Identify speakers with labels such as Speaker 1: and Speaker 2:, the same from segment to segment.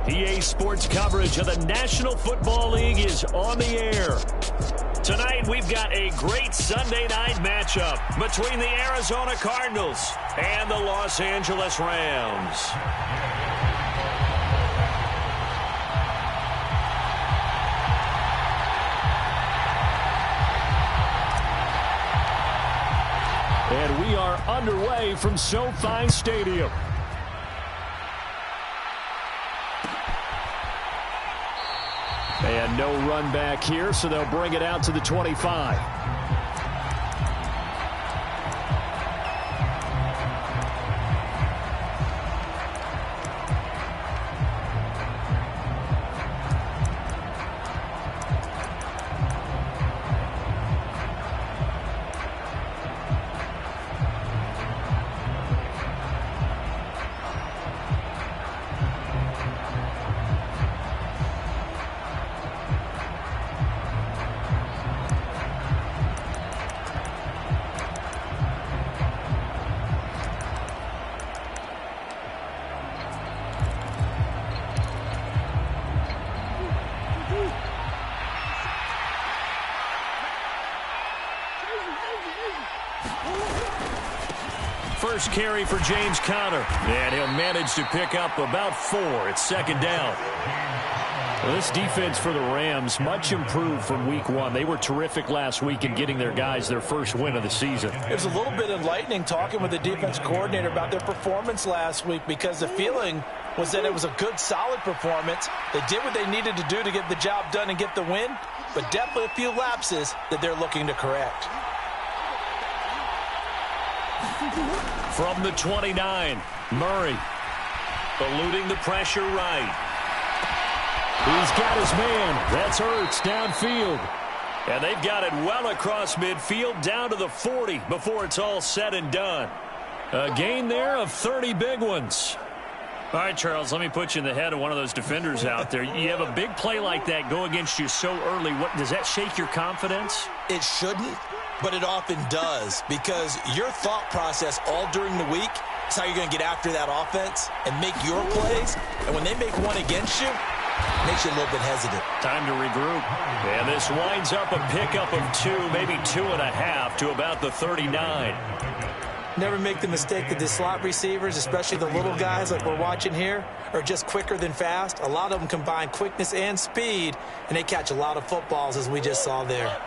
Speaker 1: EA Sports coverage of the National Football League is on the air. Tonight, we've got a great Sunday night matchup between the Arizona Cardinals and the Los Angeles Rams. And we are underway from SoFi Stadium. And no run back here, so they'll bring it out to the 25. First carry for James Conner, and he'll manage to pick up about 4. It's second down. Well, this defense for the Rams, much improved from week 1. They were terrific last week in getting their guys their first win of the season.
Speaker 2: It was a little bit enlightening talking with the defense coordinator about their performance last week, because the feeling was that it was a good, solid performance. They did what they needed to do to get the job done and get the win, but definitely a few lapses that they're looking to correct.
Speaker 1: From the 29, Murray eluding the pressure right. He's got his man. That's Ertz downfield. And they've got it well across midfield down to the 40 before it's all said and done. A gain there of 30 big ones. All right, Charles, let me put you in the head of one of those defenders out there. You have a big play like that go against you so early. What, does that shake your confidence?
Speaker 2: It shouldn't, but it often does, because your thought process all during the week is how you're going to get after that offense and make your plays. And when they make one against you, it makes you a little bit hesitant.
Speaker 1: Time to regroup. And this winds up a pickup of 2, maybe 2.5 to about the 39.
Speaker 2: Never make the mistake that the slot receivers, especially the little guys like we're watching here, are just quicker than fast. A lot of them combine quickness and speed, and they catch a lot of footballs, as we just saw there.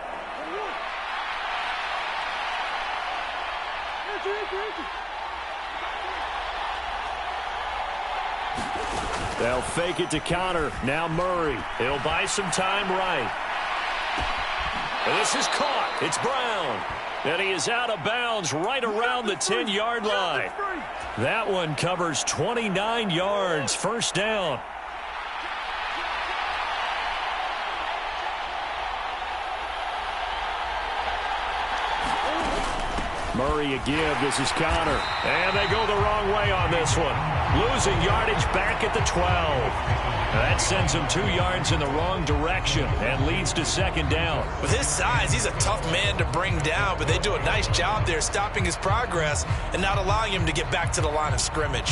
Speaker 1: They'll fake it to Conner. Now Murray. He'll buy some time right. And this is caught. It's Brown. And he is out of bounds right around the 10-yard line. That one covers 29 yards. First down. Murray a give. This is Conner. And they go the wrong way on this one. Losing yardage back at the 12. That sends him 2 yards in the wrong direction and leads to second down.
Speaker 2: With his size, he's a tough man to bring down, but they do a nice job there stopping his progress and not allowing him to get back to the line of scrimmage.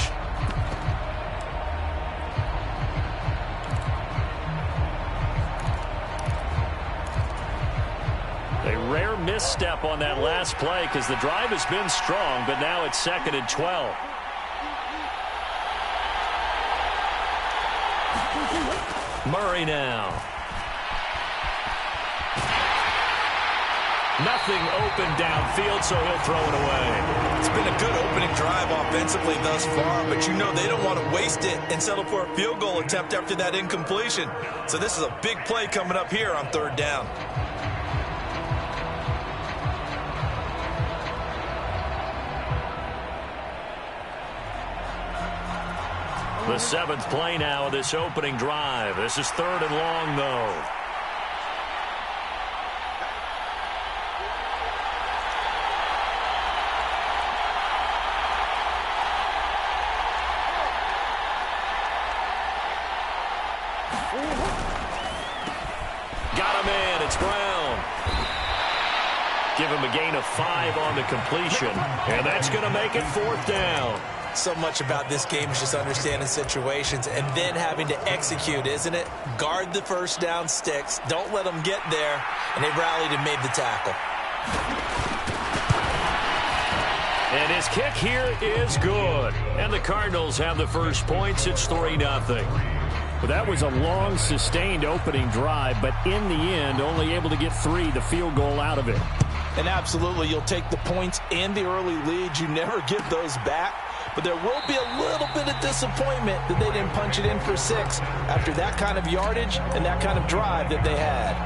Speaker 1: A rare misstep on that last play because the drive has been strong, but now it's second and 12. Murray now. Nothing open downfield, so he'll throw it away.
Speaker 2: It's been a good opening drive offensively thus far, but you know they don't want to waste it and settle for a field goal attempt after that incompletion. So this is a big play coming up here on third down.
Speaker 1: The 7th play now of this opening drive. This is third and long, though. Got him in. It's Brown. Give him a gain of 5 on the completion, and that's going to make it fourth down.
Speaker 2: So much about this game is just understanding situations and then having to execute, isn't it? Guard the first down sticks. Don't let them get there. And they rallied and made the tackle.
Speaker 1: And his kick here is good. And the Cardinals have the first points. It's 3-0.
Speaker 3: Well, that was a long, sustained opening drive, but in the end, only able to get 3, the field goal out of it.
Speaker 2: And absolutely, you'll take the points and the early leads. You never get those back. But there will be a little bit of disappointment that they didn't punch it in for 6 after that kind of yardage and that kind of drive that they had.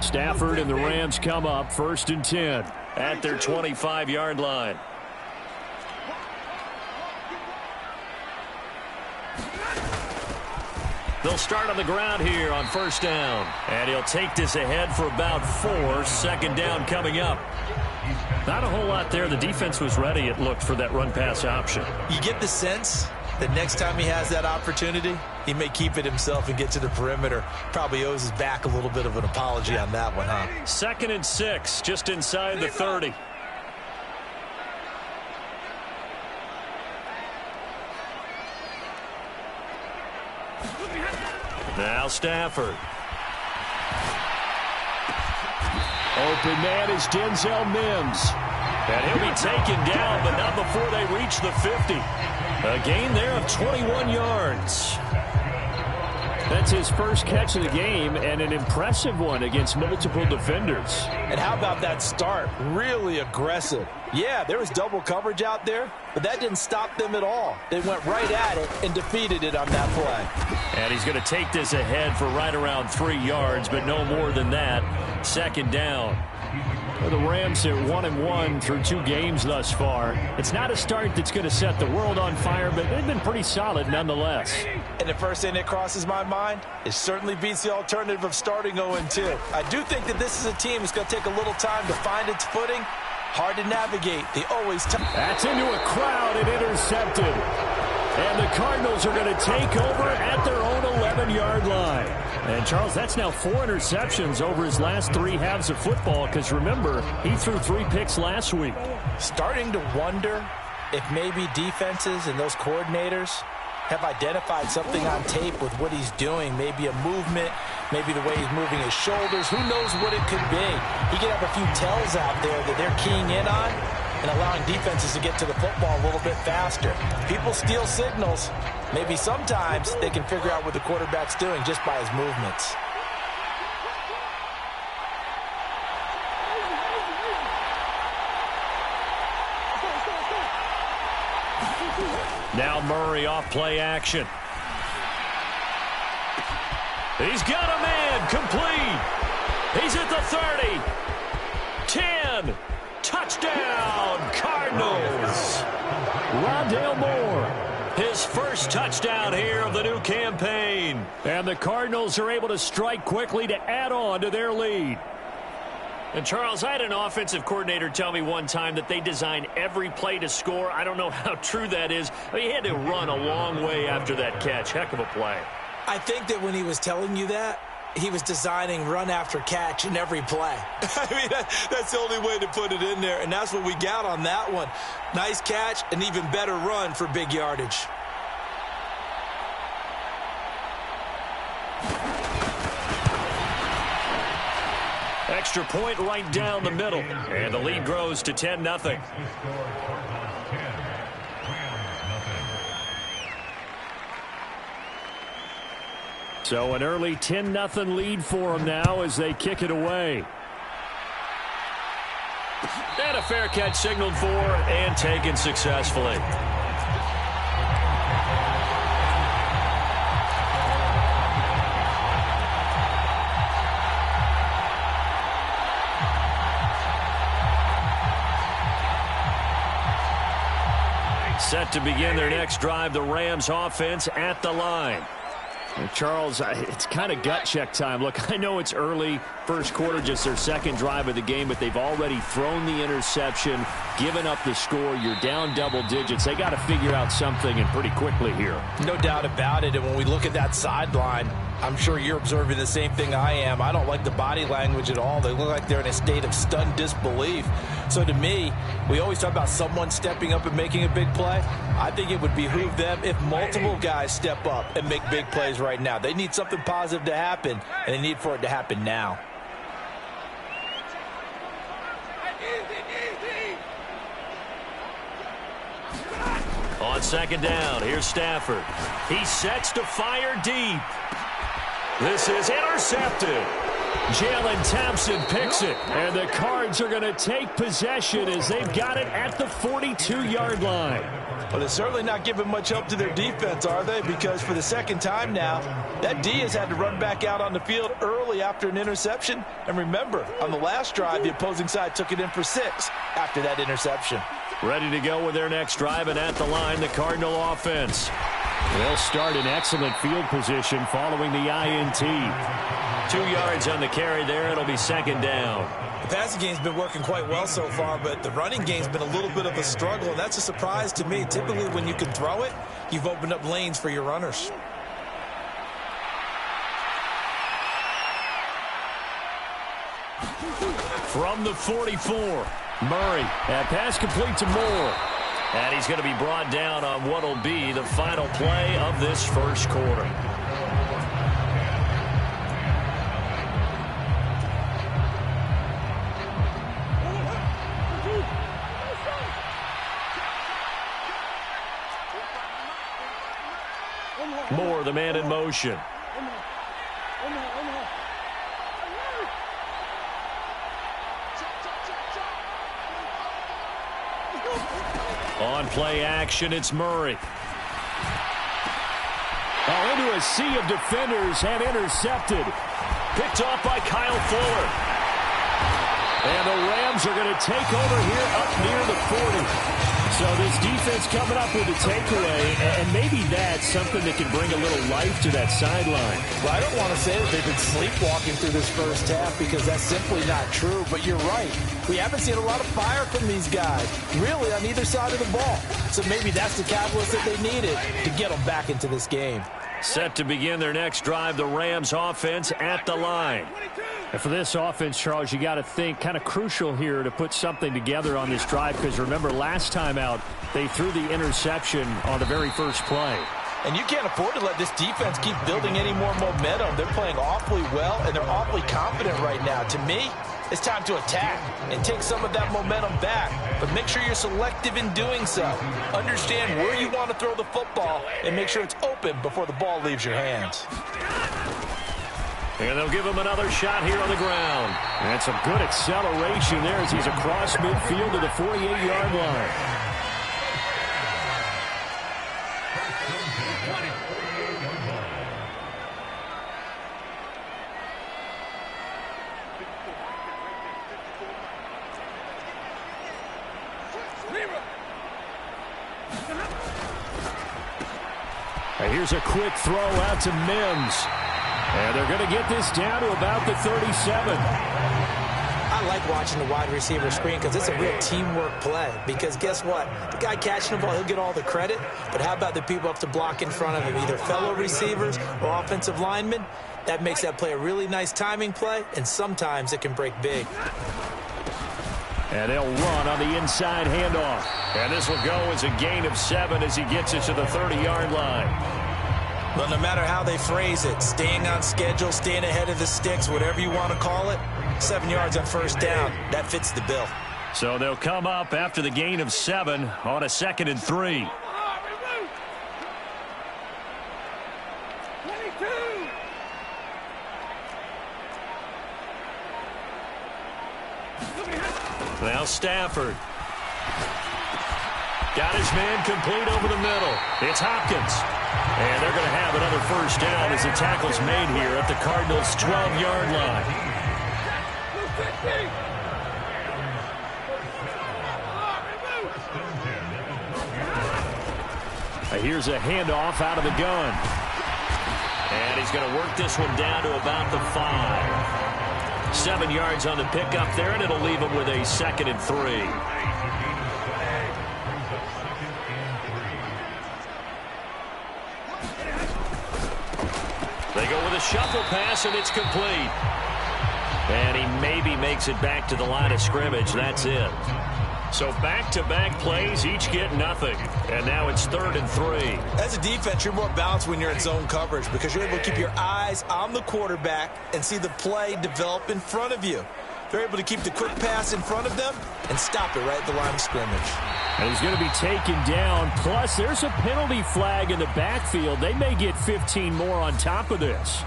Speaker 3: Stafford and the Rams come up 1st and 10
Speaker 1: at their 25-yard line. They'll start on the ground here on 1st down. And he'll take this ahead for about 4. 2nd down coming up.
Speaker 3: Not a whole lot there. The defense was ready, it looked, for that run-pass option.
Speaker 2: You get the sense that next time he has that opportunity, he may keep it himself and get to the perimeter. Probably owes his back a little bit of an apology on that one, huh?
Speaker 1: 2nd and 6, just inside the 30. Now Stafford.
Speaker 3: Open man is Denzel Mims.
Speaker 1: And he'll be taken down, but not before they reach the 50. A gain there of 21 yards.
Speaker 3: That's his first catch of the game, and an impressive one against multiple defenders.
Speaker 2: And how about that start? Really aggressive. Yeah, there was double coverage out there, but that didn't stop them at all. They went right at it and defeated it on that play.
Speaker 1: And he's going to take this ahead for right around 3 yards, but no more than that. 2nd down.
Speaker 3: Well, the Rams are 1-1 through 2 games thus far. It's not a start that's going to set the world on fire, but they've been pretty solid nonetheless.
Speaker 2: And the first thing that crosses my mind, it certainly beats the alternative of starting 0-2. I do think that this is a team that's going to take a little time to find its footing. Hard to navigate. They always...
Speaker 3: That's into a crowd and intercepted. And the Cardinals are going to take over at their own 11-yard line. And, Charles, that's now 4 interceptions over his last 3 halves of football, because, remember, he threw 3 picks last week.
Speaker 2: Starting to wonder if maybe defenses and those coordinators have identified something on tape with what he's doing. Maybe a movement, maybe the way he's moving his shoulders. Who knows what it could be? He could have a few tells out there that they're keying in on and allowing defenses to get to the football a little bit faster. People steal signals. Maybe sometimes they can figure out what the quarterback's doing just by his movements.
Speaker 1: Now Murray off play action. He's got a man complete. He's at the 30. 10. Touchdown, Cardinals.
Speaker 3: Rondale Moore.
Speaker 1: His first touchdown here of the new campaign.
Speaker 3: And the Cardinals are able to strike quickly to add on to their lead.
Speaker 1: And, Charles, I had an offensive coordinator tell me one time that they design every play to score. I don't know how true that is. I mean, he had to run a long way after that catch. Heck of a play.
Speaker 2: I think that when he was telling you that, he was designing run after catch in every play. I mean, that's the only way to put it in there, and that's what we got on that one. Nice catch, an even better run for big yardage.
Speaker 1: Extra point right down the middle, and the lead grows to 10-0.
Speaker 3: So an early 10-0 lead for them now as they kick it away.
Speaker 1: And a fair catch signaled for and taken successfully. Set to begin their next drive, the Rams offense at the line.
Speaker 3: Charles, it's kind of gut check time. Look, I know it's early, first quarter, just their second drive of the game, but they've already thrown the interception, given up the score. You're down double digits. They got to figure out something, and pretty quickly here.
Speaker 2: No doubt about it. And when we look at that sideline, I'm sure you're observing the same thing I am. I don't like the body language at all. They look like they're in a state of stunned disbelief. So to me, we always talk about someone stepping up and making a big play. I think it would behoove them if multiple guys step up and make big plays right now. They need something positive to happen, and they need for it to happen now.
Speaker 1: On second down, here's Stafford. He sets to fire deep. This is intercepted. Jalen Thompson picks it, and the Cards are going to take possession as they've got it at the 42-yard line.
Speaker 2: Well, they're certainly not giving much help to their defense, are they? Because for the second time now, that D has had to run back out on the field early after an interception. And remember, on the last drive, the opposing side took it in for 6 after that interception.
Speaker 1: Ready to go with their next drive, and at the line, the Cardinal offense.
Speaker 3: They'll start in excellent field position following the INT.
Speaker 1: 2 yards on the carry there. It'll be second down.
Speaker 4: The passing game's been working quite well so far, but the running game's been a little bit of a struggle, and that's a surprise to me. Typically, when you can throw it, you've opened up lanes for your runners.
Speaker 1: From the 44, Murray. That pass complete to Moore. And he's going to be brought down on what will be the final play of this first quarter. Moore, the man in motion. On play action, it's Murray.
Speaker 3: Oh, into a sea of defenders and intercepted.
Speaker 1: Picked off by Kyle Fuller.
Speaker 3: And the Rams are going to take over here up near the 40. So this defense coming up with a takeaway, and maybe that's something that can bring a little life to that sideline.
Speaker 2: Well, I don't want to say that they've been sleepwalking through this first half because that's simply not true, but you're right. We haven't seen a lot of fire from these guys, really, on either side of the ball. So maybe that's the catalyst that they needed to get them back into this game.
Speaker 1: Set to begin their next drive, the Rams offense at the line.
Speaker 3: And for this offense, Charles, you got to think kind of crucial here to put something together on this drive, because remember last time out they threw the interception on the very first play.
Speaker 2: And you can't afford to let this defense keep building any more momentum. They're playing awfully well, and they're awfully confident right now. To me, it's time to attack and take some of that momentum back, but make sure you're selective in doing so. Understand where you want to throw the football and make sure it's open before the ball leaves your hands.
Speaker 1: And they'll give him another shot here on the ground.
Speaker 3: And some good acceleration there as he's across midfield to the 48-yard line. And here's a quick throw out to Mims. And they're going to get this down to about the 37.
Speaker 4: I like watching the wide receiver screen because it's a real teamwork play. Because guess what? The guy catching the ball, he'll get all the credit. But how about the people up to block in front of him, either fellow receivers or offensive linemen? That makes that play a really nice timing play, and sometimes it can break big.
Speaker 3: And they'll run on the inside handoff.
Speaker 1: And this will go as a gain of 7 as he gets it to the 30-yard line.
Speaker 4: But no matter how they phrase it, staying on schedule, staying ahead of the sticks, whatever you want to call it, 7 yards on first down, that fits the bill.
Speaker 1: So they'll come up after the gain of 7 on a 2nd and 3. Now Stafford. Got his man complete over the middle. It's Hopkins. And they're going to have another first down as the tackle's made here at the Cardinals' 12-yard line.
Speaker 3: Here's a handoff out of the gun.
Speaker 1: And he's going to work this one down to about the 5. 7 yards on the pickup there, and it'll leave him with a 2nd and 3. They go with a shuffle pass, and it's complete. And he maybe makes it back to the line of scrimmage. That's it. So back-to-back plays, each get nothing. And now it's 3rd and 3.
Speaker 2: As a defense, you're more balanced when you're in zone coverage because you're able to keep your eyes on the quarterback and see the play develop in front of you. They're able to keep the quick pass in front of them and stop it right at the line of scrimmage.
Speaker 3: And he's going to be taken down. Plus, there's a penalty flag in the backfield. They may get 15 more on top of this.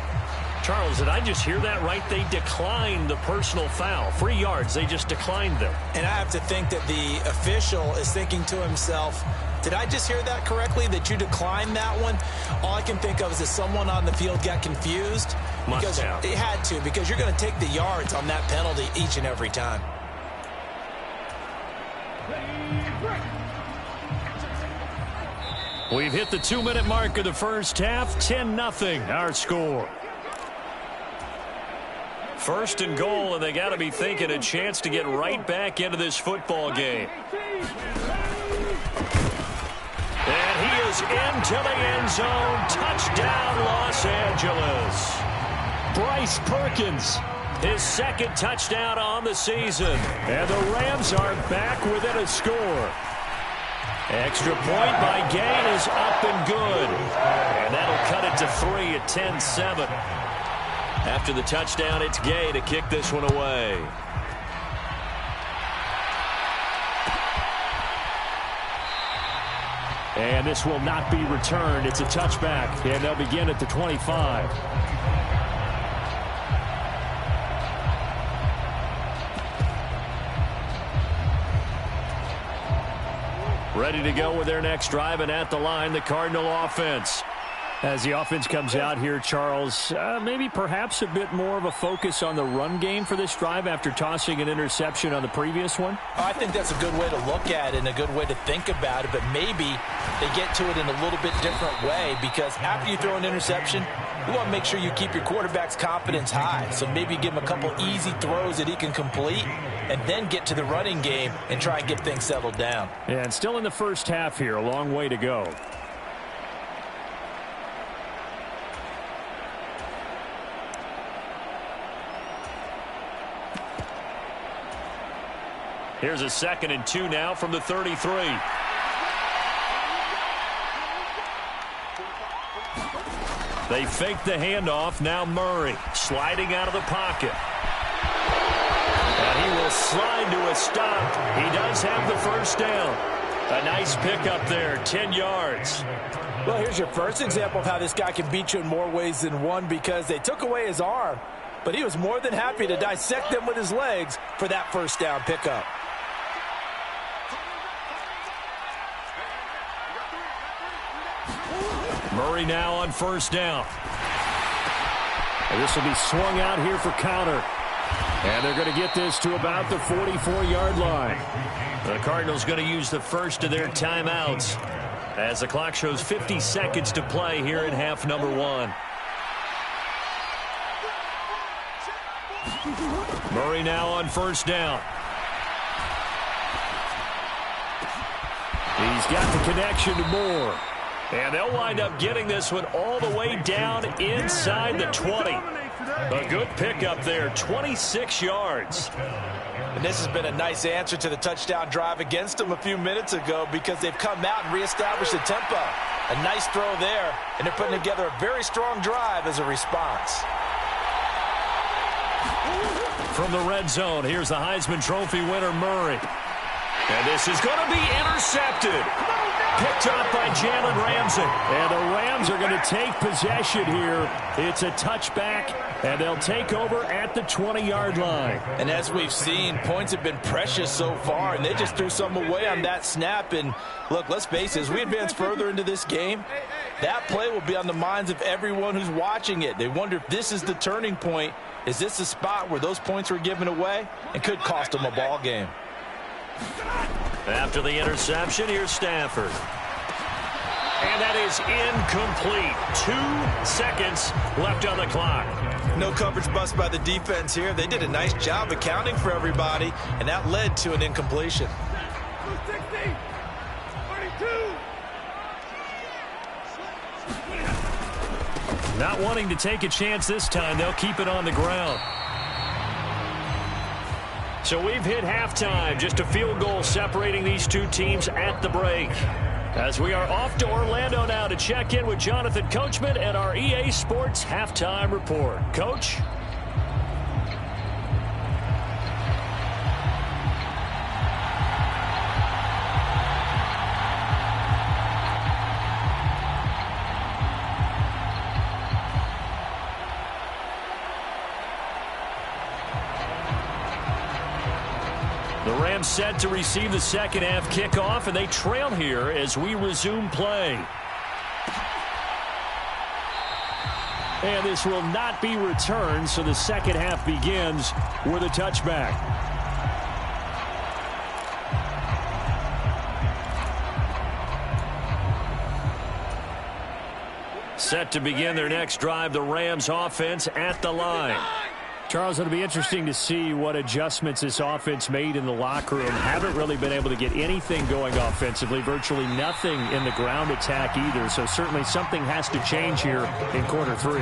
Speaker 1: Charles, did I just hear that right? They declined the personal foul. 3 yards, they just declined them.
Speaker 2: And I have to think that the official is thinking to himself, did I just hear that correctly, that you declined that one? All I can think of is that someone on the field got confused.
Speaker 1: Must have.
Speaker 2: It had to, because you're going to take the yards on that penalty each and every time.
Speaker 3: We've hit the 2-minute mark of the first half. 10-0 our score.
Speaker 1: 1st and goal, and they got to be thinking a chance to get right back into this football game. And he is into the end zone. Touchdown, Los Angeles.
Speaker 3: Bryce Perkins,
Speaker 1: his 2nd touchdown on the season.
Speaker 3: And the Rams are back within a score.
Speaker 1: Extra point by Gain is up and good. And that'll cut it to 3 at 10-7. After the touchdown, it's Gay to kick this one away.
Speaker 3: And this will not be returned. It's a touchback, and they'll begin at the 25.
Speaker 1: Ready to go with their next drive, and at the line, the Cardinal offense.
Speaker 3: As the offense comes out here, Charles, maybe perhaps a bit more of a focus on the run game for this drive after tossing an interception on the previous one?
Speaker 2: I think that's a good way to look at it and a good way to think about it, but maybe they get to it in a little bit different way because after you throw an interception, you want to make sure you keep your quarterback's confidence high. So maybe give him a couple easy throws that he can complete and then get to the running game and try and get things settled down.
Speaker 3: And still in the first half here, a long way to go.
Speaker 1: Here's a 2nd and 2 now from the 33. They fake the handoff. Now Murray sliding out of the pocket. And he will slide to a stop. He does have the first down. A nice pickup there, 10 yards.
Speaker 2: Well, here's your first example of how this guy can beat you in more ways than one because they took away his arm, but he was more than happy to dissect them with his legs for that first down pickup.
Speaker 1: Murray now on first down.
Speaker 3: And this will be swung out here for counter. And they're going to get this to about the 44-yard line.
Speaker 1: The Cardinals going to use the first of their timeouts as the clock shows 50 seconds to play here in half number 1. Murray now on first down.
Speaker 3: He's got the connection to Moore.
Speaker 1: And they'll wind up getting this one all the way down inside the 20. A good pickup there, 26 yards.
Speaker 2: And this has been a nice answer to the touchdown drive against them a few minutes ago because they've come out and reestablished the tempo. A nice throw there, and they're putting together a very strong drive as a response.
Speaker 1: From the red zone, here's the Heisman Trophy winner, Murray. And this is going to be intercepted. Picked up by Jalen Ramsey.
Speaker 3: And the Rams are going to take possession here. It's a touchback, and they'll take over at the 20-yard line.
Speaker 2: And as we've seen, points have been precious so far, and they just threw some away on that snap. And look, let's face it, as we advance further into this game, that play will be on the minds of everyone who's watching it. They wonder if this is the turning point. Is this a spot where those points were given away and could cost them a ball game?
Speaker 1: After the interception, here's Stafford.
Speaker 3: And that is incomplete. 2 seconds left on the clock.
Speaker 2: No coverage bust by the defense here. They did a nice job accounting for everybody, and that led to an incompletion.
Speaker 5: 260, 42.
Speaker 3: Not wanting to take a chance this time, they'll keep it on the ground. So we've hit halftime, just a field goal separating these two teams at the break. As we are off to Orlando now to check in with Jonathan Coachman and our EA Sports Halftime Report. Coach? The Rams set to receive the second half kickoff, and they trail here as we resume play. And this will not be returned, so the second half begins with a touchback. Set to begin their next drive, the Rams offense at the line. Charles, it'll be interesting to see what adjustments this offense made in the locker room. Haven't really been able to get anything going offensively, virtually nothing in the ground attack either. So certainly something has to change here in quarter 3.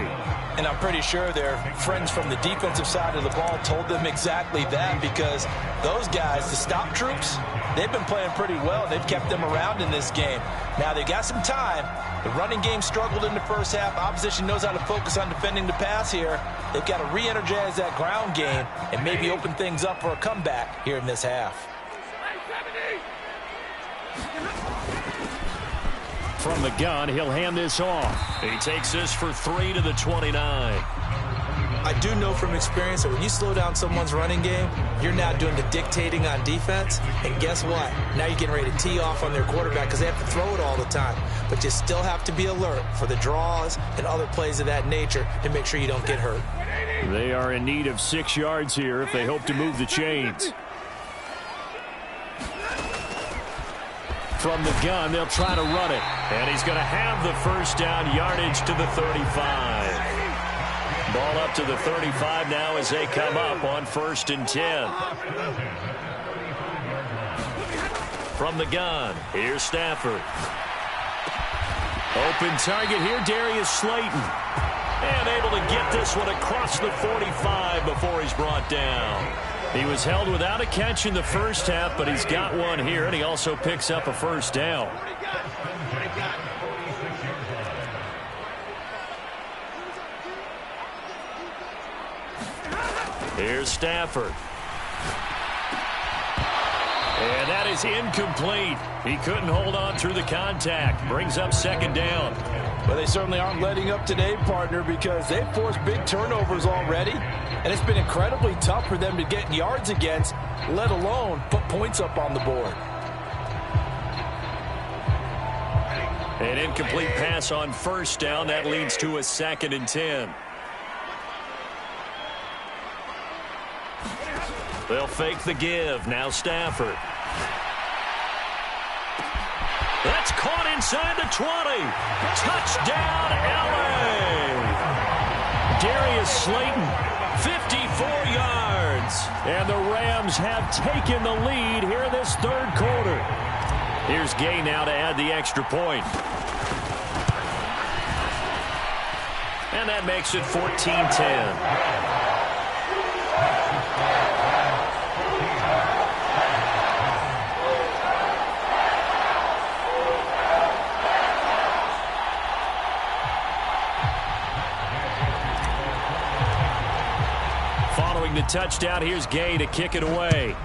Speaker 2: And I'm pretty sure their friends from the defensive side of the ball told them exactly that, because those guys, the stop troops, they've been playing pretty well. They've kept them around in this game. Now they got some time. The running game struggled in the first half. Opposition knows how to focus on defending the pass here. They've got to re-energize that ground game and maybe open things up for a comeback here in this half.
Speaker 3: From the gun, he'll hand this off. He takes this for 3 to the 29.
Speaker 4: I do know from experience that when you slow down someone's running game, you're now doing the dictating on defense. And guess what? Now you're getting ready to tee off on their quarterback because they have to throw it all the time. But you still have to be alert for the draws and other plays of that nature to make sure you don't get hurt.
Speaker 3: They are in need of 6 yards here if they hope to move the chains. From the gun, they'll try to run it. And he's going to have the first down, yardage to the 35. Ball up to the 35 now as they come up on 1st and 10. From the gun, here's Stafford. Open target here, Darius Slayton. And able to get this one across the 45 before he's brought down. He was held without a catch in the first half, but he's got one here, and he also picks up a first down. Here's Stafford. And that is incomplete. He couldn't hold on through the contact. Brings up 2nd down.
Speaker 2: Well, they certainly aren't letting up today, partner, because they've forced big turnovers already. And it's been incredibly tough for them to get yards against, let alone put points up on the board.
Speaker 3: An incomplete pass on 1st down. That leads to a 2nd and 10. They'll fake the give. Now Stafford. That's caught inside the 20. Touchdown, L.A. Darius Slayton, 54 yards. And the Rams have taken the lead here in this 3rd quarter. Here's Gay now to add the extra point. And that makes it 14-10. Following the touchdown, here's Gay to kick it away.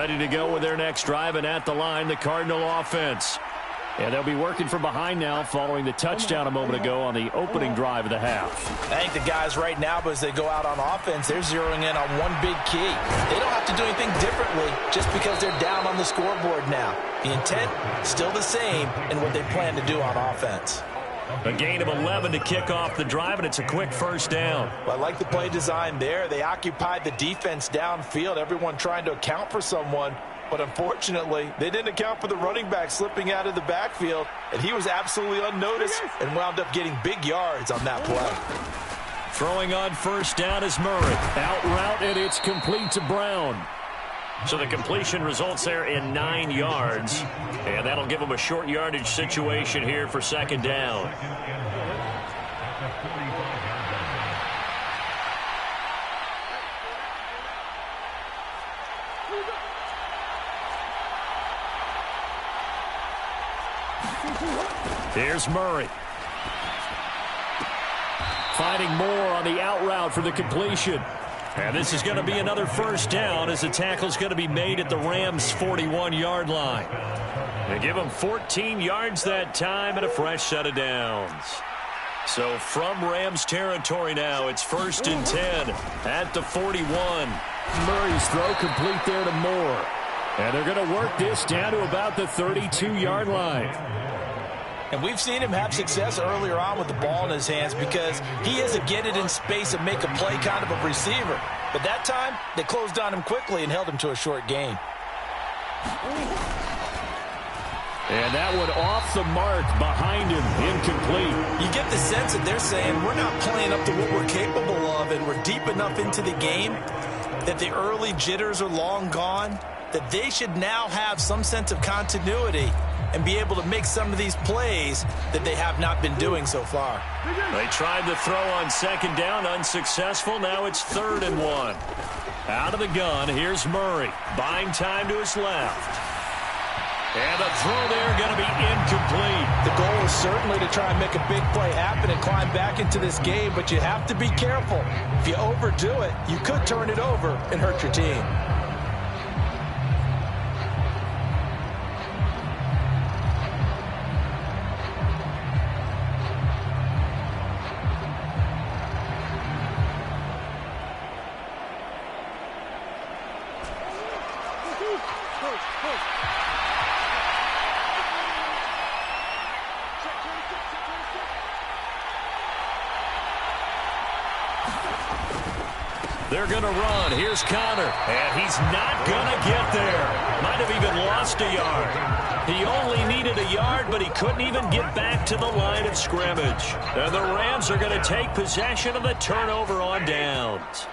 Speaker 3: Ready to go with their next drive, and at the line, the Cardinal offense. And they'll be working from behind now following the touchdown a moment ago on the opening drive of the half.
Speaker 2: I think the guys right now, as they go out on offense, they're zeroing in on one big key. They don't have to do anything differently just because they're down on the scoreboard now. The intent, still the same in what they plan to do on offense.
Speaker 3: A gain of 11 to kick off the drive, and it's a quick first down.
Speaker 2: Well, I like the play design there. They occupied the defense downfield, everyone trying to account for someone. But unfortunately, they didn't account for the running back slipping out of the backfield, and he was absolutely unnoticed and wound up getting big yards on that play.
Speaker 3: Throwing on first down is Murray. Out route, and it's complete to Brown. So the completion results there in 9 yards, and that'll give them a short yardage situation here for second down. Here's Murray. Finding more on the out route for the completion. And this is going to be another first down as the tackle's going to be made at the Rams' 41-yard line. They give them 14 yards that time and a fresh set of downs. So from Rams territory now, it's 1st and 10 at the 41. Murray's throw complete there to Moore. And they're going to work this down to about the 32-yard line.
Speaker 2: And we've seen him have success earlier on with the ball in his hands because he is a get it in space and make a play kind of a receiver. But that time, they closed on him quickly and held him to a short gain.
Speaker 3: And that one off the mark behind him, incomplete.
Speaker 2: You get the sense that they're saying we're not playing up to what we're capable of, and we're deep enough into the game that the early jitters are long gone, that they should now have some sense of continuity and be able to make some of these plays that they have not been doing so far.
Speaker 3: They tried to throw on second down, unsuccessful. Now it's 3rd and 1. Out of the gun, here's Murray. Buying time to his left. And the throw there going to be incomplete.
Speaker 2: The goal is certainly to try and make a big play happen and climb back into this game, but you have to be careful. If you overdo it, you could turn it over and hurt your team.
Speaker 3: They're going to run. Here's Connor. And he's not going to get there. Might have even lost a yard. He only needed a yard, but he couldn't even get back to the line of scrimmage. And the Rams are going to take possession of the turnover on downs.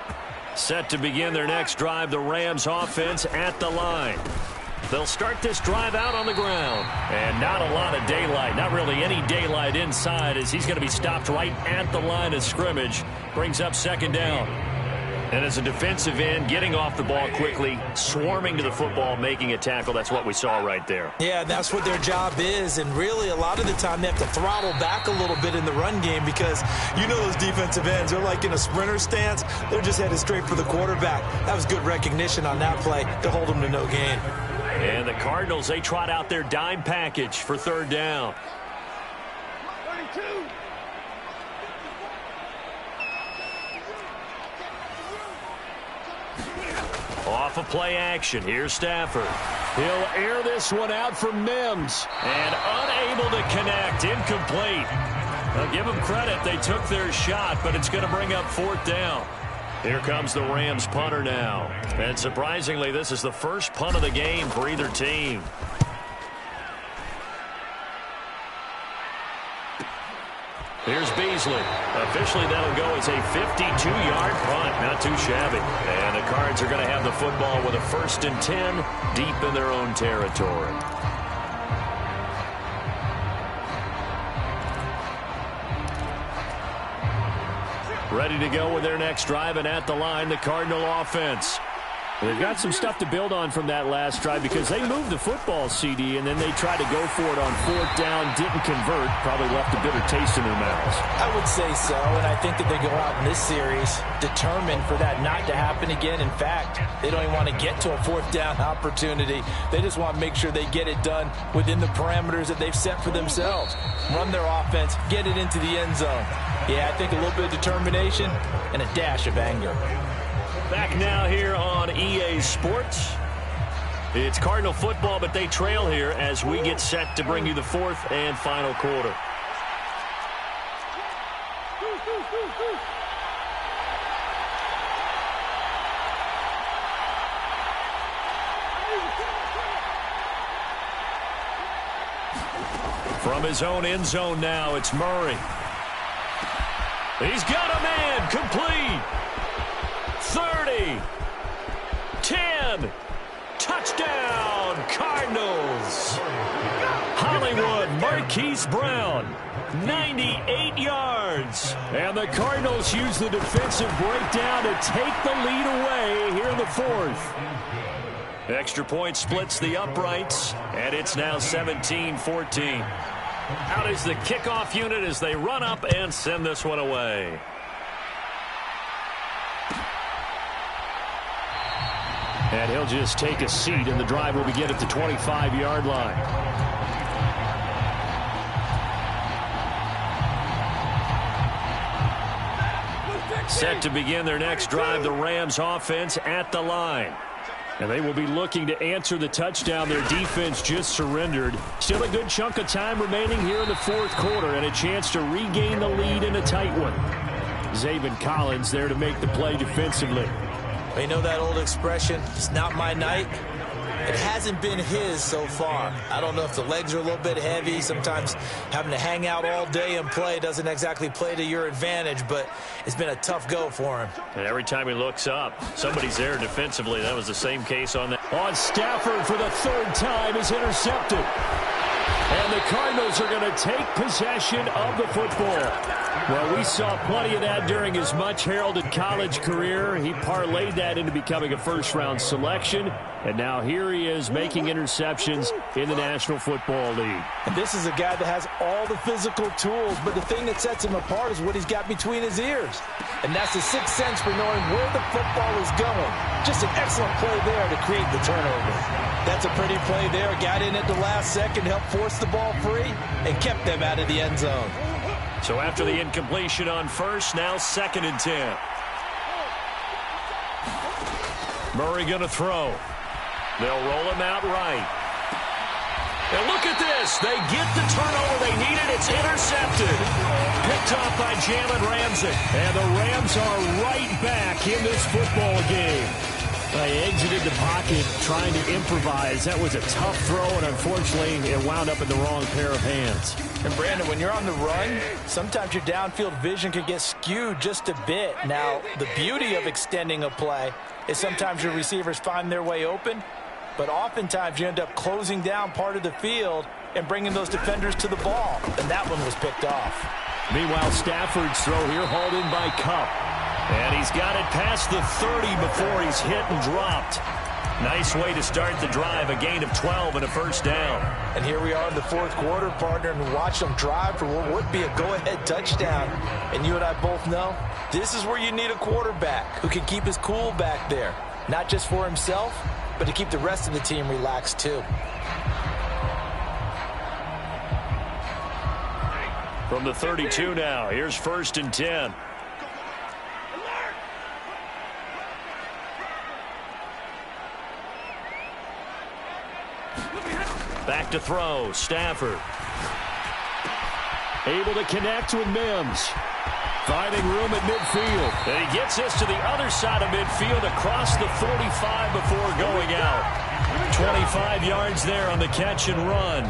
Speaker 3: Set to begin their next drive, the Rams offense at the line. They'll start this drive out on the ground. And not a lot of daylight, not really any daylight inside, as he's going to be stopped right at the line of scrimmage. Brings up second down. And as a defensive end, getting off the ball quickly, swarming to the football, making a tackle, that's what we saw right there.
Speaker 4: Yeah, that's what their job is. And really, a lot of the time, they have to throttle back a little bit in the run game because you know those defensive ends, they're like in a sprinter stance. They're just headed straight for the quarterback. That was good recognition on that play to hold them to no gain.
Speaker 3: And the Cardinals, they trot out their dime package for 3rd down.
Speaker 5: 32.
Speaker 3: Off of play action, here's Stafford. He'll air this one out for Mims. And unable to connect, incomplete. I'll give them credit, they took their shot, but it's going to bring up 4th down. Here comes the Rams punter now. And surprisingly, this is the first punt of the game for either team. Here's Beasley. Officially, that'll go as a 52-yard punt. Not too shabby. And the Cards are going to have the football with a 1st and 10 deep in their own territory. Ready to go with their next drive, and at the line, the Cardinal offense. They've got some stuff to build on from that last drive because they moved the football, CD, and then they tried to go for it on fourth down, didn't convert, probably left a bitter taste in their mouths.
Speaker 2: I would say so, and I think that they go out in this series determined for that not to happen again. In fact, they don't even want to get to a fourth down opportunity. They just want to make sure they get it done within the parameters that they've set for themselves. Run their offense, get it into the end zone. Yeah, I think a little bit of determination and a dash of anger.
Speaker 1: Back now here on EA Sports. It's Cardinal football, but they trail here as we get set to bring you the fourth and final quarter. From his own end zone now, it's Murray. He's got a man, complete. 30, 10, touchdown, Cardinals. Hollywood, Marquise Brown, 98 yards. And the Cardinals use the defensive breakdown to take the lead away here in the fourth. Extra point splits the uprights, and it's now 17-14. Out is the kickoff unit as they run up and send this one away. And he'll just take a seat, and the drive will begin at the 25-yard line. Set to begin their next drive, the Rams offense at the line. And they will be looking to answer the touchdown their defense just surrendered. Still a good chunk of time remaining here in the fourth quarter and a chance to regain the lead in a tight one. Zaven Collins there to make the play defensively.
Speaker 4: You know that old expression, it's not my night? It hasn't been his so far. I don't know if the legs are a little bit heavy. Sometimes having to hang out all day and play doesn't exactly play to your advantage, but it's been a tough go for him.
Speaker 1: And every time he looks up, somebody's there defensively. That was the same case on that.
Speaker 3: On Stafford for the third time is intercepted. And the Cardinals are going to take possession of the football. Well, we saw plenty of that during his much-heralded college career. He parlayed that into becoming a first-round selection. And now here he is making interceptions in the National Football League.
Speaker 2: And this is a guy that has all the physical tools, but the thing that sets him apart is what he's got between his ears. And that's the sixth sense for knowing where the football is going. Just an excellent play there to create the turnover. That's a pretty play there. Got in at the last second, helped force the ball free, and kept them out of the end zone.
Speaker 1: So after the incompletion on first, now 2nd and 10. Murray going to throw. They'll roll him out right. And look at this. They get the turnover they needed. It's intercepted. Picked off by Jalen Ramsey. And the Rams are right back in this football game. They exited the pocket trying to improvise. That was a tough throw, and unfortunately, it wound up in the wrong pair of hands.
Speaker 2: And Brandon, when you're on the run, sometimes your downfield vision can get skewed just a bit. Now, the beauty of extending a play is sometimes your receivers find their way open, but oftentimes you end up closing down part of the field and bringing those defenders to the ball, and that one was picked off.
Speaker 3: Meanwhile, Stafford's throw here hauled in by Kupp.
Speaker 1: And he's got it past the 30 before he's hit and dropped. Nice way to start the drive, a gain of 12 and a first down.
Speaker 2: And here we are in the fourth quarter, partner, and watch them drive for what would be a go-ahead touchdown. And you and I both know this is where you need a quarterback who can keep his cool back there, not just for himself, but to keep the rest of the team relaxed too.
Speaker 1: From the 32 now, here's 1st and 10. Back to throw, Stafford.
Speaker 3: Able to connect with Mims. Finding room at midfield.
Speaker 1: And he gets us to the other side of midfield across the 45 before going out. 25 yards there on the catch and run.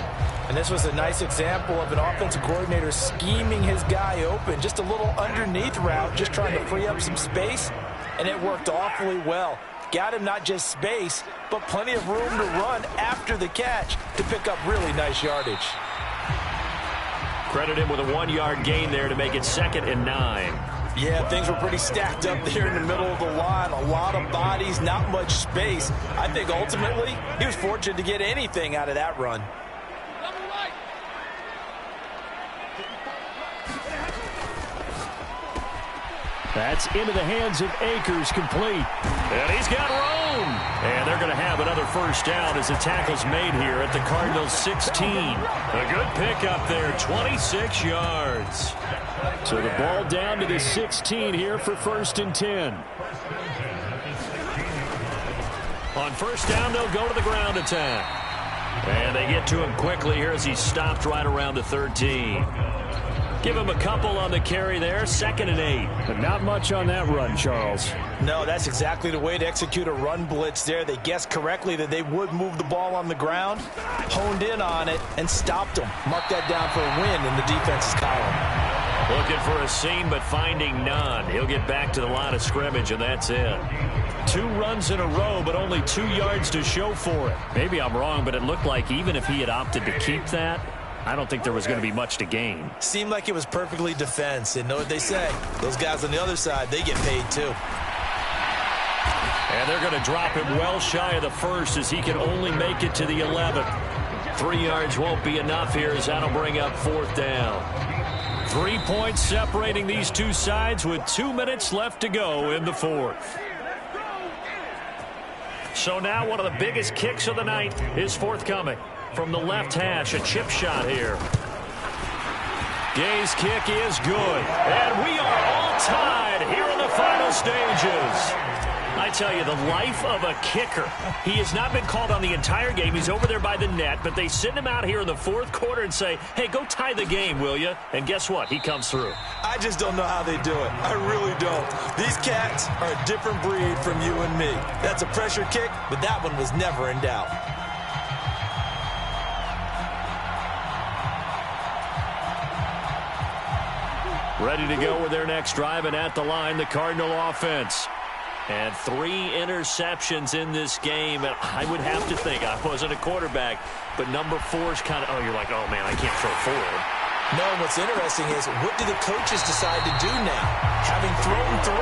Speaker 2: And this was a nice example of an offensive coordinator scheming his guy open. Just a little underneath route, just trying to free up some space, and it worked awfully well. Got him not just space, but plenty of room to run after the catch to pick up really nice yardage.
Speaker 1: Credit him with a 1-yard gain there to make it 2nd and 9.
Speaker 2: Yeah, things were pretty stacked up there in the middle of the line. A lot of bodies, not much space. I think ultimately he was fortunate to get anything out of that run.
Speaker 3: That's into the hands of Akers, complete. And he's got room. And they're going to have another first down as the tackle's made here at the Cardinals' 16. A good pickup there, 26 yards. So the ball down to the 16 here for 1st and 10. On first down, they'll go to the ground attack. And they get to him quickly here as he's stopped right around the 13. Give him a couple on the carry there, 2nd and 8. But not much on that run, Charles.
Speaker 2: No, that's exactly the way to execute a run blitz there. They guessed correctly that they would move the ball on the ground, honed in on it, and stopped them. Mark that down for a win in the defense's column.
Speaker 1: Looking for a seam, but finding none. He'll get back to the line of scrimmage, and that's it. 2 runs in a row, but only 2 yards to show for it. Maybe I'm wrong, but it looked like even if he had opted to keep that, I don't think there was going to be much to gain.
Speaker 2: Seemed like it was perfectly defense. And know what they say? Those guys on the other side, they get paid too.
Speaker 3: And they're going to drop him well shy of the 1st as he can only make it to the 11th.
Speaker 1: 3 yards won't be enough here as that'll bring up 4th down.
Speaker 3: 3 points separating these two sides with 2 minutes left to go in the 4th.
Speaker 1: So now one of the biggest kicks of the night is forthcoming. From the left hash, a chip shot here.
Speaker 3: Gay's kick is good. And we are all tied here in the final stages.
Speaker 1: I tell you, the life of a kicker. He has not been called on the entire game. He's over there by the net, but they send him out here in the 4th quarter and say, hey, go tie the game, will you? And guess what? He comes through.
Speaker 2: I just don't know how they do it. I really don't. These cats are a different breed from you and me. That's a pressure kick, but that one was never in doubt.
Speaker 3: Ready to go with their next drive, and at the line, the Cardinal offense.
Speaker 1: And 3 interceptions in this game. And I would have to think, I wasn't a quarterback, but number 4 is kind of, oh, you're like, oh, man, I can't throw 4.
Speaker 2: No, what's interesting is, what do the coaches decide to do now? Having thrown 3,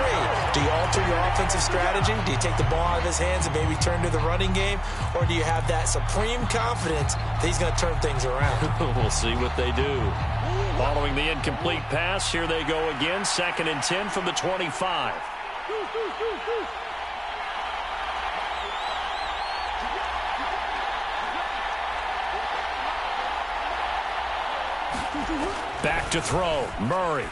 Speaker 2: do you alter your offensive strategy? Do you take the ball out of his hands and maybe turn to the running game? Or do you have that supreme confidence that he's going to turn things around?
Speaker 1: We'll see what they do.
Speaker 3: Following the incomplete pass, here they go again, 2nd and 10 from the 25. Back to throw, Murray.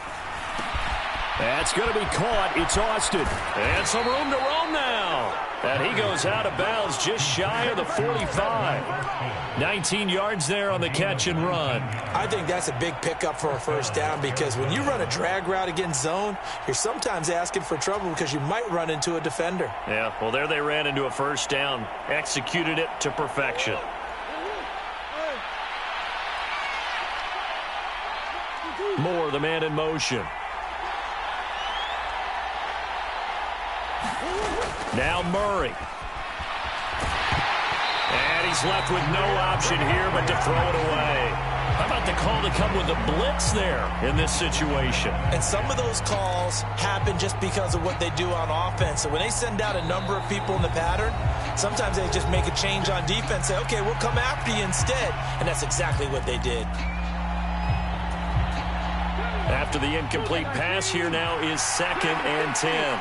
Speaker 3: That's going to be caught. It's Austin. And some room to roam now. And he goes out of bounds just shy of the 45. 19 yards there on the catch and run.
Speaker 2: I think that's a big pickup for a first down, because when you run a drag route against zone, you're sometimes asking for trouble because you might run into a defender.
Speaker 1: Yeah, well, there they ran into a first down. Executed it to perfection.
Speaker 3: Moore, the man in motion. Now Murray. And he's left with no option here but to throw it away. How about the call to come with the blitz there in this situation?
Speaker 2: And some of those calls happen just because of what they do on offense. So when they send out a number of people in the pattern, sometimes they just make a change on defense, say, okay, we'll come after you instead. And that's exactly what they did.
Speaker 3: After the incomplete pass, here now is 2nd and 10.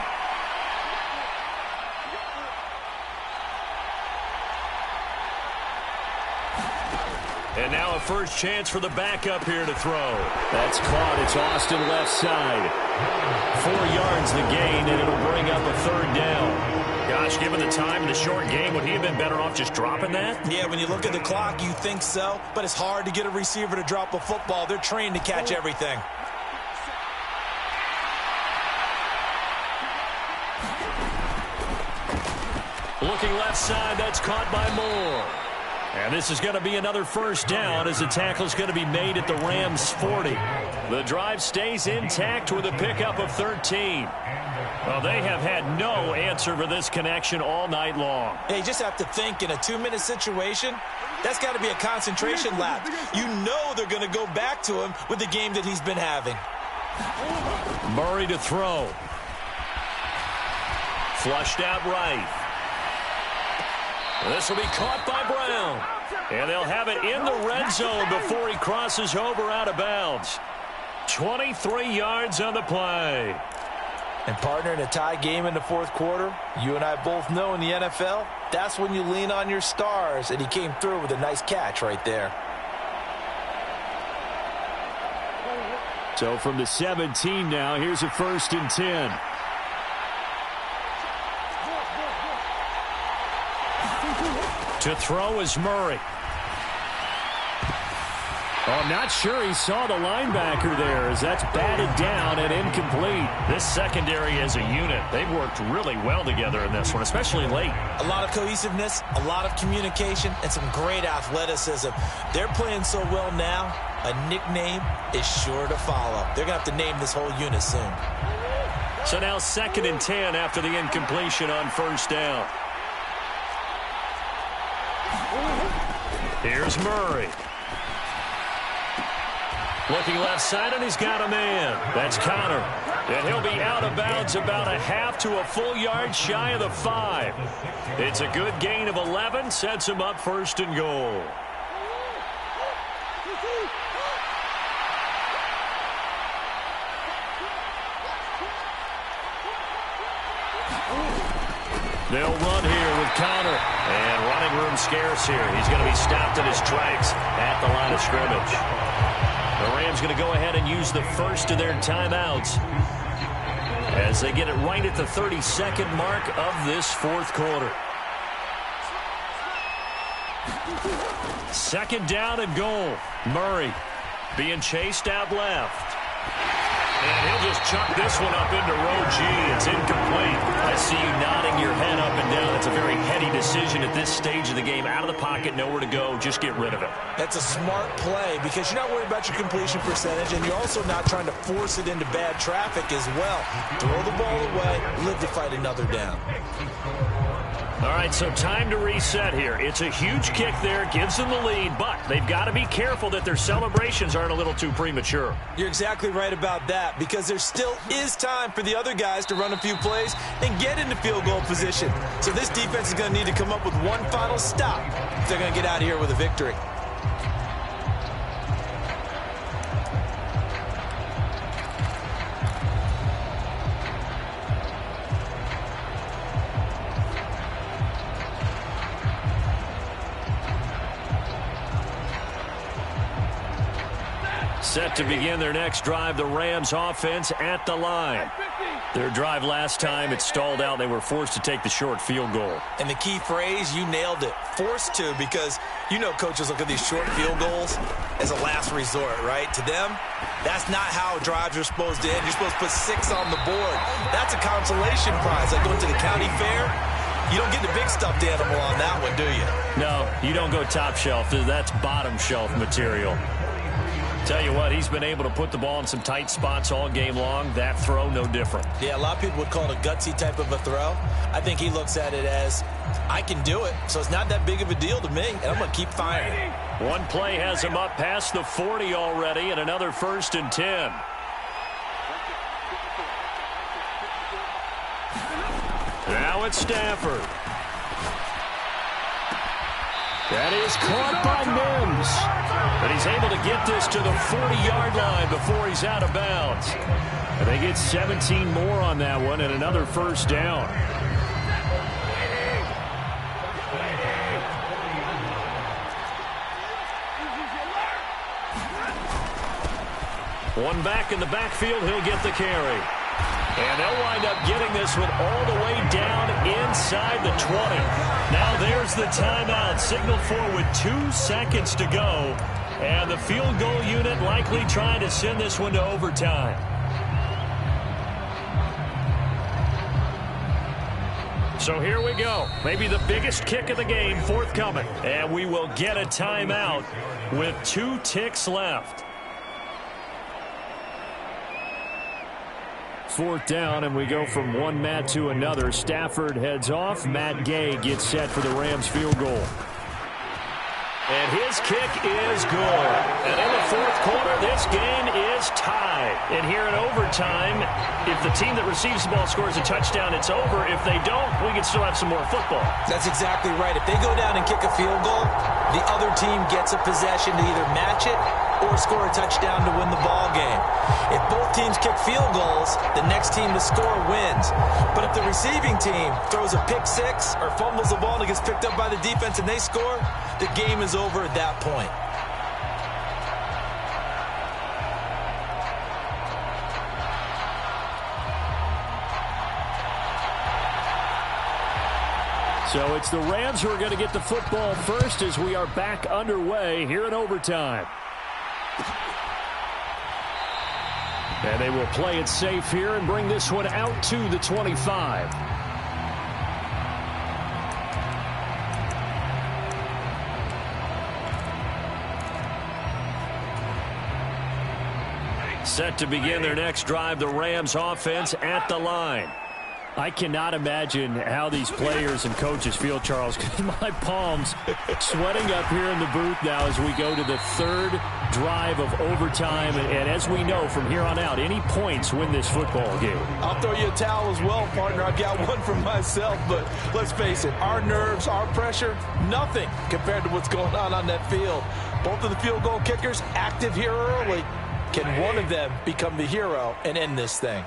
Speaker 3: And now a first chance for the backup here to throw. That's caught. It's Austin left side. 4 yards the gain, and it'll bring up a 3rd down. Gosh, given the time in the short game, would he have been better off just dropping that?
Speaker 2: Yeah, when you look at the clock, you think so. But it's hard to get a receiver to drop a football. They're trained to catch everything.
Speaker 3: Looking left side, that's caught by Moore. And this is going to be another first down as the tackle's going to be made at the Rams' 40. The drive stays intact with a pickup of 13. Well, they have had no answer for this connection all night long.
Speaker 2: Yeah, you just have to think in a 2-minute situation, that's got to be a concentration lap. You know they're going to go back to him with the game that he's been having.
Speaker 1: Murray to throw. Flushed out right. This will be caught by Brown. And they'll have it in the red zone before he crosses over out of bounds. 23 yards on the play.
Speaker 2: And partner, in a tie game in the fourth quarter, you and I both know in the NFL, that's when you lean on your stars, and he came through with a nice catch right there.
Speaker 3: So from the 17 now, here's a 1st and 10.
Speaker 1: To throw is Murray.
Speaker 3: Oh, I'm not sure he saw the linebacker there as that's batted down and incomplete.
Speaker 1: This secondary as a unit, they've worked really well together in this one, especially late.
Speaker 2: A lot of cohesiveness, a lot of communication, and some great athleticism. They're playing so well now, a nickname is sure to follow. They're going to have to name this whole unit soon.
Speaker 1: So now 2nd and 10 after the incompletion on 1st down. Here's Murray. Looking left side, and he's got a man. That's Connor. And he'll be out of bounds about a half to a full yard shy of the 5. It's a good gain of 11. Sets him up 1st and goal. They'll run here with Connor. And running room scarce here. He's going to be stopped in his tracks at the line of scrimmage. The Rams going to go ahead and use the first of their timeouts as they get it right at the 32nd mark of this fourth quarter. 2nd down and goal. Murray being chased out left. And he'll just chuck this one up into row G. It's incomplete. I see you nodding your head up and down. It's a very heady decision at this stage of the game. Out of the pocket, nowhere to go. Just get rid of it.
Speaker 2: That's a smart play because you're not worried about your completion percentage, and you're also not trying to force it into bad traffic as well. Throw the ball away, live to fight another down.
Speaker 1: All right, so time to reset here. It's a huge kick there, gives them the lead, but they've got to be careful that their celebrations aren't a little too premature.
Speaker 2: You're exactly right about that because there still is time for the other guys to run a few plays and get into field goal position. So this defense is going to need to come up with one final stop if they're going to get out of here with a victory.
Speaker 1: Set to begin their next drive, the Rams offense at the line. Their drive last time, it stalled out. They were forced to take the short field goal.
Speaker 2: And the key phrase, you nailed it, forced to, because you know coaches look at these short field goals as a last resort, right? To them, that's not how drives are supposed to end. You're supposed to put 6 on the board. That's a consolation prize, like going to the county fair. You don't get the big stuffed animal on that one, do you?
Speaker 1: No, you don't go top shelf. That's bottom shelf material. Tell you what, he's been able to put the ball in some tight spots all game long. That throw, no different.
Speaker 2: Yeah, a lot of people would call it a gutsy type of a throw. I think he looks at it as, I can do it, so it's not that big of a deal to me, and I'm going to keep firing.
Speaker 1: One play has him up past the 40 already, and another 1st and 10. Now it's Stafford. That is caught by Mims. But he's able to get this to the 40-yard line before he's out of bounds. And they get 17 more on that one and another 1st down. One back in the backfield, he'll get the carry. And they'll wind up getting this one all the way down inside the 20. Now there's the timeout. Signal for with 2 seconds to go. And the field goal unit likely trying to send this one to overtime. So here we go. Maybe the biggest kick of the game forthcoming. And we will get a timeout with 2 ticks left.
Speaker 3: 4th down, and we go from one Matt to another. Stafford heads off. Matt Gay gets set for the Rams field goal.
Speaker 1: And his kick is good. And in the fourth quarter, this game is
Speaker 3: is tied. And here in overtime, if the team that receives the ball scores a touchdown, it's over. If they don't, we can still have some more football.
Speaker 4: That's exactly right. If they go down and kick a field goal, the other team gets a possession to either match it or score a touchdown to win the ball game. If both teams kick field goals, the next team to score wins. But if the receiving team throws a pick six or fumbles the ball and it gets picked up by the defense and they score, the game is over at that point.
Speaker 3: So it's the Rams who are going to get the football first as we are back underway here in overtime. And they will play it safe here and bring this one out to the 25. Set to begin their next drive, the Rams offense at the line. I cannot imagine how these players and coaches feel, Charles, because my palms sweating up here in the booth now as we go to the third drive of overtime. And as we know from here on out, any points win this football game.
Speaker 2: I'll throw you a towel as well, partner. I've got one for myself, but let's face it, our nerves, our pressure, nothing compared to what's going on that field. Both of the field goal kickers active here early. Can one of them become the hero and end this thing?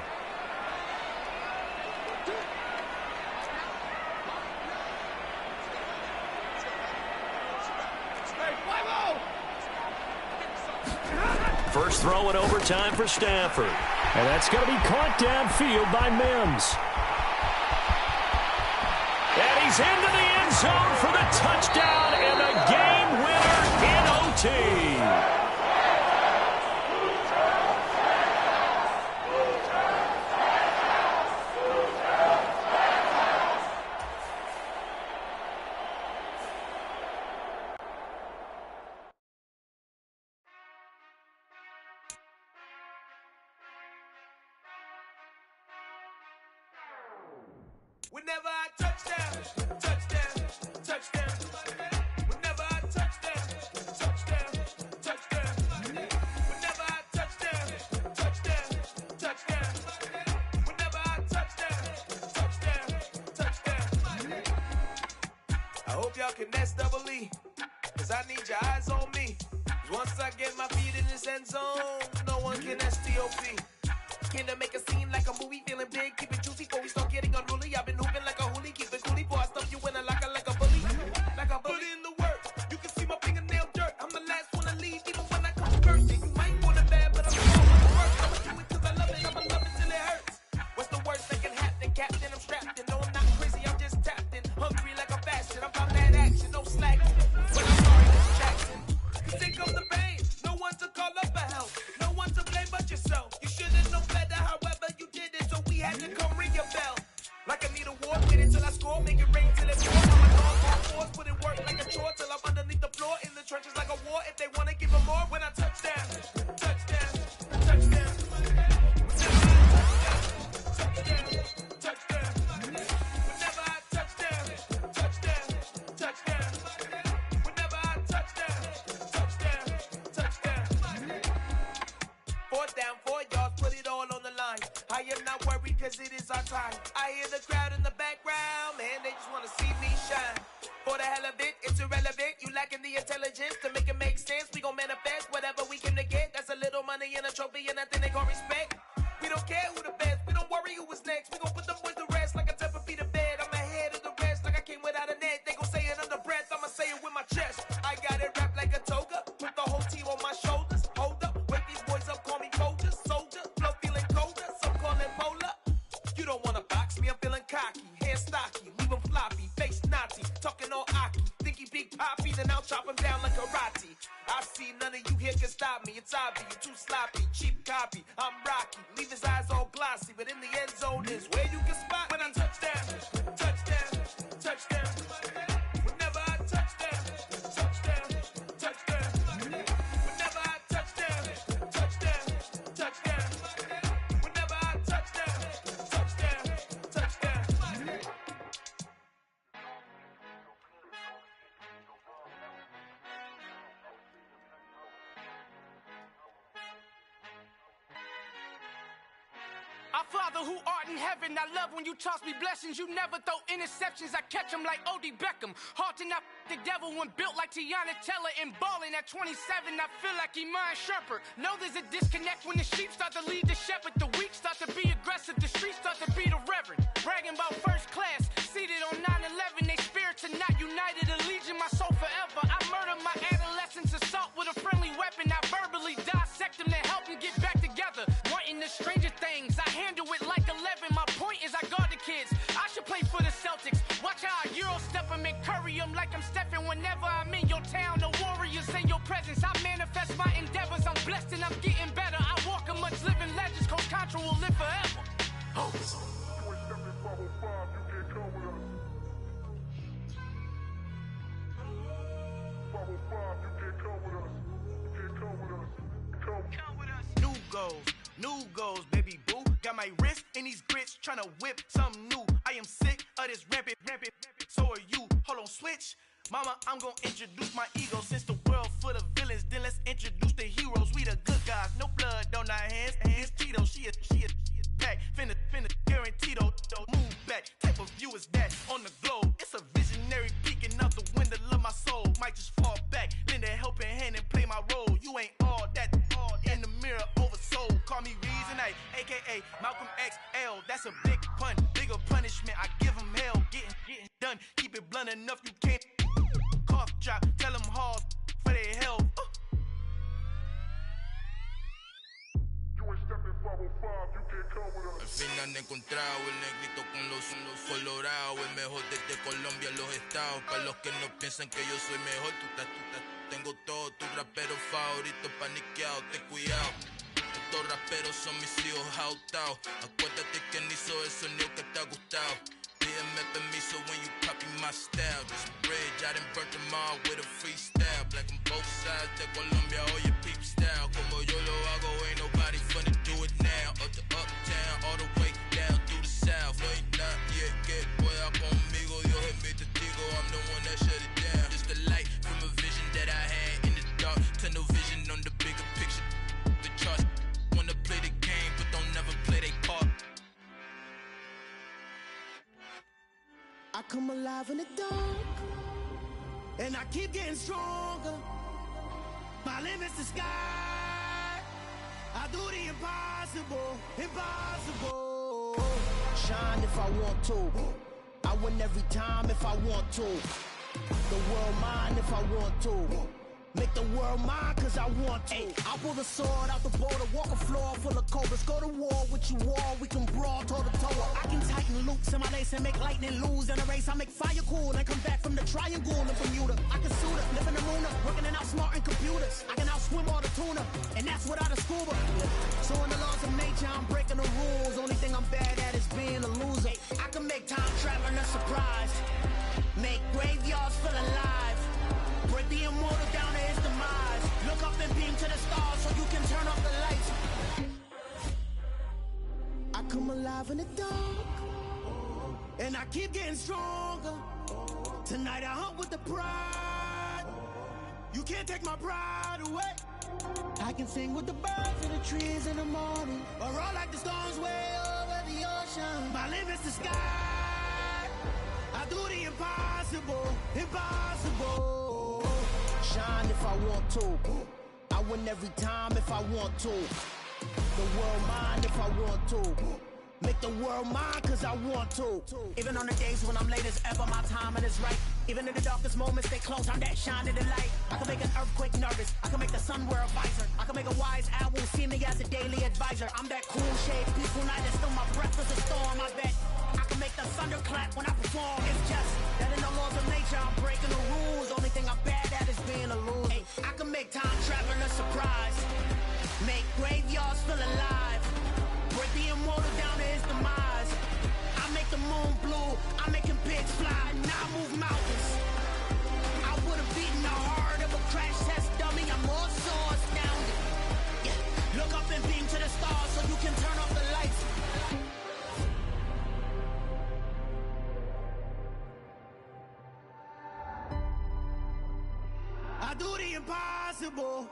Speaker 3: First throw in overtime for Stafford. And that's going to be caught downfield by Mims. And he's into the end zone for the touchdown and the game winner in OT.
Speaker 6: Whenever I touchdown, touchdown, touchdown. Whenever I touchdown, touchdown, touchdown. Whenever I touchdown, touchdown, touchdown. Whenever I touchdown, touchdown. I hope y'all can nest double E, cause I need your eyes on me. Once I get my feet in this end zone, no one can STOP. Can I make a scene like a movie, feeling big, keep it juicy before we start getting unruly. I've been hooping like a hoolie, keep it coolie before I stuff you in a locker like a bully. Like a bully. Put in the work, you can see my fingernail dirt. I'm the last one to leave, even when I come first. And you might want it bad, but I'm the worst. I'ma do it cause I love it, I'ma love it till it hurts. What's the worst that can happen, Captain? I'm strapped in, no I'm not crazy, I'm just tapped in. Hungry like a bastard, I'm about that action, no slacking. But I'm sorry, Miss Jackson, cause here comes the pain. No one to call up for help, no one to blame but yourself. You should've known better, however you did it, so we had to come ring your bell. Like I need a war, wait until I score, make it rain till it pours. I'm a dog on force, put in work like a chore till I'm underneath the floor, in the trenches like a war. If they wanna give them more, when I touchdown, touchdown, touchdown. Touchdown, whenever I touchdown, touchdown, touchdown. Whenever I touchdown, touchdown, touchdown. Fourth down, 4 yards, put it all on the line. I am not worried cause it is our time. I hear the crowd in the background, man, they just wanna see me shine. For the hell of it, it's irrelevant. You lacking the intelligence to make it make sense. We gon' manifest whatever we came to get. That's a little money and a trophy and nothing they gon' respect. We don't care who the best, we don't worry who was next. We gon' put them boys to rest like a 10 feet of bed. I'm ahead of the rest like I came without a net. They gon' say it under breath, I'ma say it with my chest. I got it wrapped like a toga, put the whole team on my shoulders. Hold up, wake these boys up, call me soldier, soldier. Flow feeling colder, some call it polar. You don't wanna box me, I'm feeling cocky. Hair stocky, leave him floppy, face naughty. Talking all aki, think he big poppy, then I'll chop him down like karate. I see none of you here can stop me, it's obvious, you too sloppy, cheap copy. I'm Rocky, leave his eyes all glossy, but in the end zone is where you can spot when I touchdown, touchdown, touchdown. Whenever I touchdown, touchdown, touchdown. Whenever I touchdown, touchdown, touchdown. Whenever I touchdown, touchdown, touchdown. Father who art in heaven, I love when you toss me blessings. You never throw interceptions, I catch them like O.D. Beckham. Hard to not the devil when built like Tiana Teller and balling at 27. I feel like Iman Shumpert. Know there's a disconnect when the sheep start to lead the shepherd. The weak start to be aggressive, the streets start to be the reverend. Bragging about first class, seated on 9/11. They spirits are not united, a legion, my soul forever. I murdered my adolescence, assault with a friendly weapon. I verbally dissect them to help them get back together. Wanting the stranger things, I handle it like 11. My point is I guard the kids. I should play for the Celtics. Watch how I Euro step them and curry them like I'm stepping. Whenever I'm in your town, the Warriors in your presence. I manifest my endeavors. I'm blessed and I'm getting better. I walk amongst living legends. Coach Contra will live forever. Oh.
Speaker 7: New goals, baby boo. Got my wrist in these grits, tryna whip something new. I am sick of this rampant. So are you. Hold on, switch. Mama, I'm gonna introduce my ego. Since the world full of villains, then let's introduce the heroes. We the good guys, no blood on our hands. Hands Tito, she a pack. Finna guarantee though. Move back. Type of view is that on the globe? It's a visionary peeking out the window of my soul. Might just fall back, lend a helping hand and play my role. You ain't all that. In the mirror, oversold. Call me Reason, aka Malcolm XL. That's a big pun, bigger punishment. I give him hell, getting done. Keep it blunt enough, you can't. Cough drop, tell them hard for their health.
Speaker 8: Al fin han encontrado el negrito con los colorados, el mejor desde Colombia, los estados. Para los que no piensan que yo soy mejor, tengo todos tus raperos favoritos paniqueados, ten cuidado. Estos raperos son mis hijos jautados. Acuérdate que ni hizo el sonido que te ha gustado. Pídeme permiso when you copy my style. This bridge, I done burnt them all with a freestyle. Black on both sides de Colombia, oye peep style. Como yo lo hago, ain't nobody finna do it now. Up to uptown, all the way down through the south. No hay nadie que pueda conmigo, Dios es mi testigo. I'm the one that shut it down. It's the light from a vision that I had in the dark. Tunnel vision on the bigger picture. The charts wanna play the game, but don't never play their part.
Speaker 9: I come alive in the dark, and I keep getting stronger. My limit's the sky. I do the impossible. Shine if I want to. I win every time if I want to. The world mine if I want to. Make the world mine cause I want to. Ay, I pull the sword out the border, walk a floor full of cobras. Go to war with you all, we can brawl toe to toe. I can tighten loops in my lace and make lightning lose in a race. I make fire cool and come back from the triangle in Bermuda. I can suit up, live in the moon, working and outsmarting computers. I can outswim all the tuna, and that's without a scuba. So in the laws of nature, I'm breaking the rules. Only thing I'm bad at is being a loser. I can make time traveling a surprise, make graveyards feel alive. Break the immortal down to his demise. Look up and beam to the stars so you can turn off the lights. I come alive in the dark, and I keep getting stronger. Tonight I hunt with the pride. You can't take my pride away. I can sing with the birds and the trees in the morning, or roll like the storms way over the ocean. My limit's the sky. I do the impossible. Shine if I want to. I win every time if I want to. The world mine if I want to. Make the world mine cause I want to. Even on the days when I'm late as ever, my timing is right. Even in the darkest moments, stay close, I'm that shining the light. I can make an earthquake nervous, I can make the sun wear a visor. I can make a wise owl see me as a daily advisor. I'm that cool shade, peaceful night, and still my breath is a storm, I bet. I can make the thunder clap when I perform. It's just that in the laws of nature, I'm breaking the rules. Only thing I'm bad at is being a loser. Hey, I can make time traveling a surprise, make graveyards feel alive. Break the immortal down to his demise. I make the moon blue, I'm making pigs fly, and I move mountains. I would've beaten the heart of a crash test dummy. I'm more so astounded. Yeah. Look up and beam to the stars so you can turn off the lights. I do the impossible.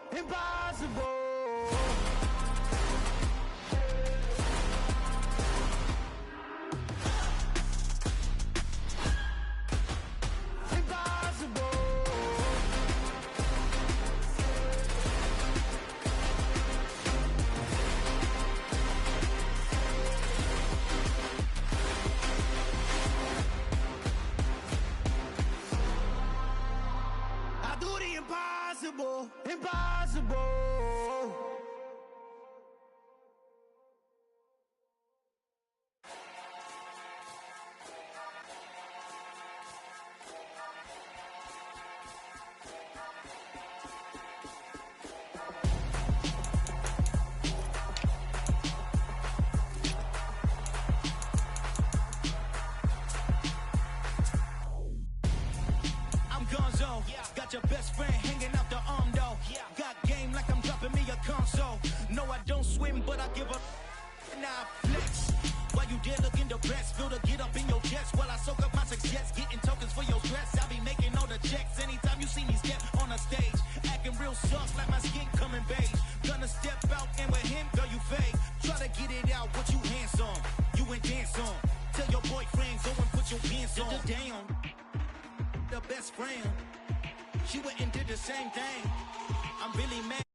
Speaker 9: I flex. While you there looking the best, feel the get up in your chest while I soak up my success, getting tokens for your stress. I be making all the checks anytime you see me step on a stage, acting real soft like my skin coming beige. Gonna step out and with him, girl, you fake. Try to get it out, what you handsome, you ain't dance on. Tell your boyfriend, go and put your pants on. Damn, the best friend, she went and did the same thing. I'm really mad.